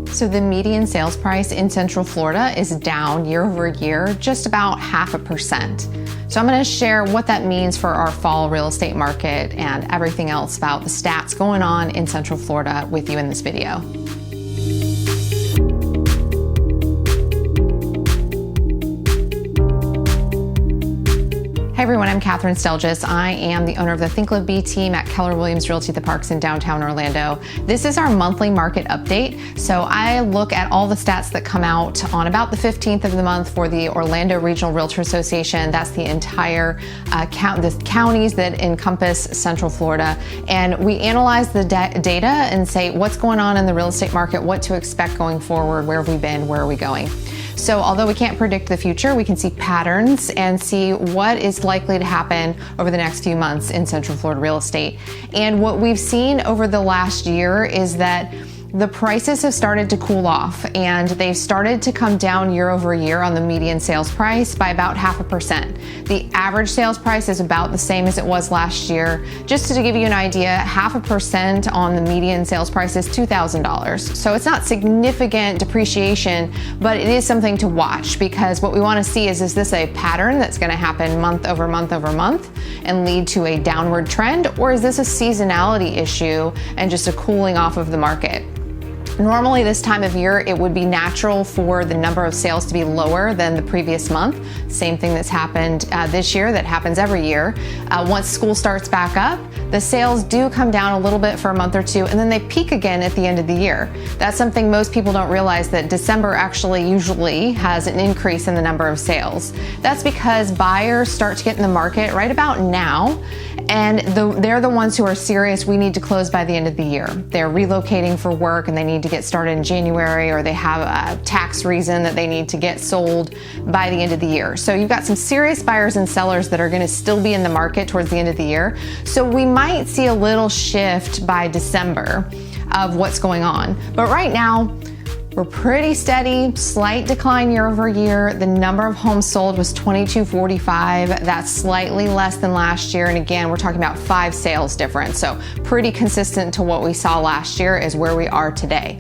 So the median sales price in Central Florida is down year over year, just about 0.5%. So I'm going to share what that means for our fall real estate market and everything else about the stats going on in Central Florida with you in this video. Hey everyone, I'm Kathryn Stelljes. I am the owner of the Think Live Be team at Keller Williams Realty The Parks in downtown Orlando. This is our monthly market update. So I look at all the stats that come out on about the 15th of the month for the Orlando Regional Realtor Association. That's the entire the counties that encompass Central Florida. And we analyze the data and say what's going on in the real estate market, what to expect going forward, where have we been, where are we going. So although we can't predict the future, we can see patterns and see what is likely to happen over the next few months in Central Florida real estate. And what we've seen over the last year is that the prices have started to cool off and they've started to come down year over year on the median sales price by about 0.5%. The average sales price is about the same as it was last year. Just to give you an idea, 0.5% on the median sales price is $2,000. So it's not significant depreciation, but it is something to watch because what we want to see is this a pattern that's going to happen month over month over month and lead to a downward trend, or is this a seasonality issue and just a cooling off of the market? Normally this time of year, it would be natural for the number of sales to be lower than the previous month. Same thing that's happened this year that happens every year. Once school starts back up, the sales do come down a little bit for a month or two, and then they peak again at the end of the year. That's something most people don't realize, that December actually usually has an increase in the number of sales. That's because buyers start to get in the market right about now, and they're the ones who are serious. We need to close by the end of the year. They're relocating for work and they need to get started in January, or they have a tax reason that they need to get sold by the end of the year. So you've got some serious buyers and sellers that are going to still be in the market towards the end of the year. So we might see a little shift by December of what's going on. But right now, we're pretty steady, slight decline year over year. The number of homes sold was 2245. That's slightly less than last year. And again, we're talking about 5 sales difference. So pretty consistent to what we saw last year is where we are today.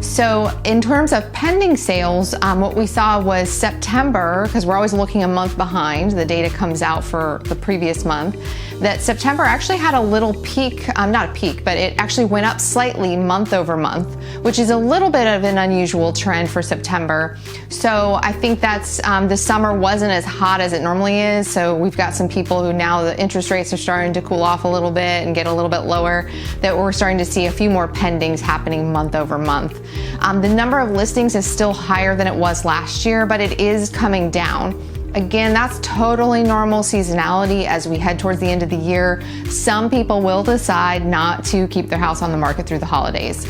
So in terms of pending sales, what we saw was September, because we're always looking a month behind, the data comes out for the previous month, that September actually had a little peak, not a peak, but it actually went up slightly month over month, which is a little bit of an unusual trend for September. So I think that's, the summer wasn't as hot as it normally is. So we've got some people who now the interest rates are starting to cool off a little bit and get a little bit lower, that we're starting to see a few more pendings happening month over month. The number of listings is still higher than it was last year, but it is coming down. Again, that's totally normal seasonality as we head towards the end of the year. Some people will decide not to keep their house on the market through the holidays.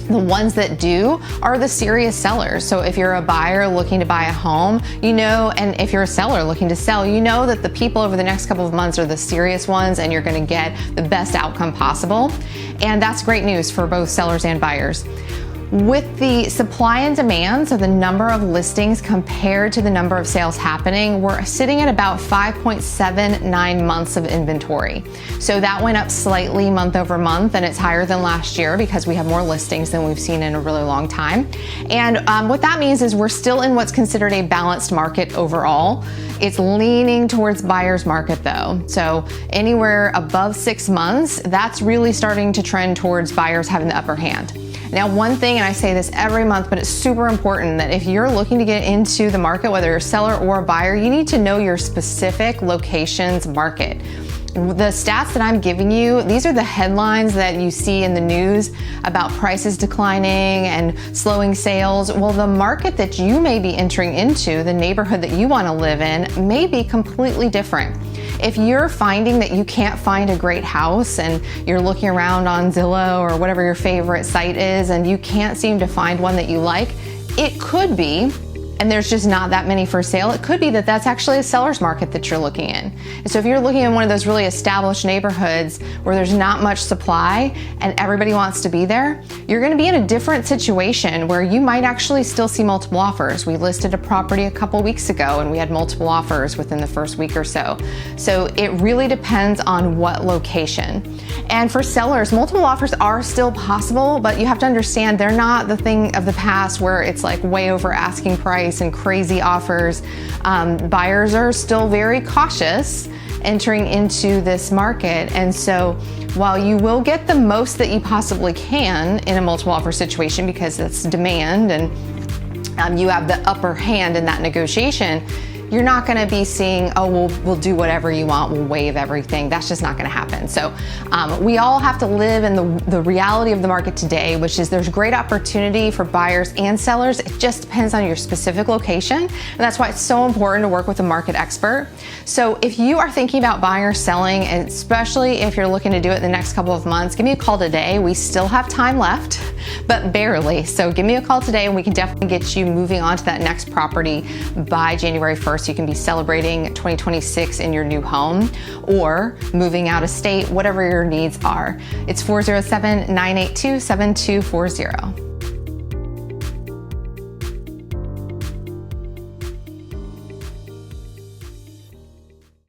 The ones that do are the serious sellers. So if you're a buyer looking to buy a home, you know, and if you're a seller looking to sell, you know that the people over the next couple of months are the serious ones and you're going to get the best outcome possible. And that's great news for both sellers and buyers. With the supply and demand, so the number of listings compared to the number of sales happening, we're sitting at about 5.79 months of inventory. So that went up slightly month over month, and it's higher than last year because we have more listings than we've seen in a really long time. And what that means is we're still in what's considered a balanced market overall. It's leaning towards buyer's market though. So anywhere above 6 months, that's really starting to trend towards buyers having the upper hand. Now, one thing, and I say this every month, but it's super important, that if you're looking to get into the market, whether you're a seller or a buyer, you need to know your specific location's market. The stats that I'm giving you, these are the headlines that you see in the news about prices declining and slowing sales. Well, the market that you may be entering into, the neighborhood that you want to live in, may be completely different. If you're finding that you can't find a great house and you're looking around on Zillow or whatever your favorite site is and you can't seem to find one that you like, it could be and there's just not that many for sale, it could be that that's actually a seller's market that you're looking in. And so if you're looking in one of those really established neighborhoods where there's not much supply and everybody wants to be there, you're gonna be in a different situation where you might actually still see multiple offers. We listed a property a couple weeks ago and we had multiple offers within the first week or so. So it really depends on what location. And for sellers, multiple offers are still possible, but you have to understand they're not the thing of the past where it's like way over asking price and crazy offers. Buyers are still very cautious entering into this market. And so while you will get the most that you possibly can in a multiple offer situation because it's demand and you have the upper hand in that negotiation, you're not gonna be seeing, oh, we'll do whatever you want, we'll waive everything. That's just not gonna happen. So we all have to live in the reality of the market today, which is there's great opportunity for buyers and sellers. It just depends on your specific location. And that's why it's so important to work with a market expert. So if you are thinking about buying or selling, and especially if you're looking to do it in the next couple of months, give me a call today. We still have time left, but barely. So give me a call today and we can definitely get you moving on to that next property by January 1st. You can be celebrating 2026 in your new home or moving out of state, whatever your needs are. It's 407-982-7240.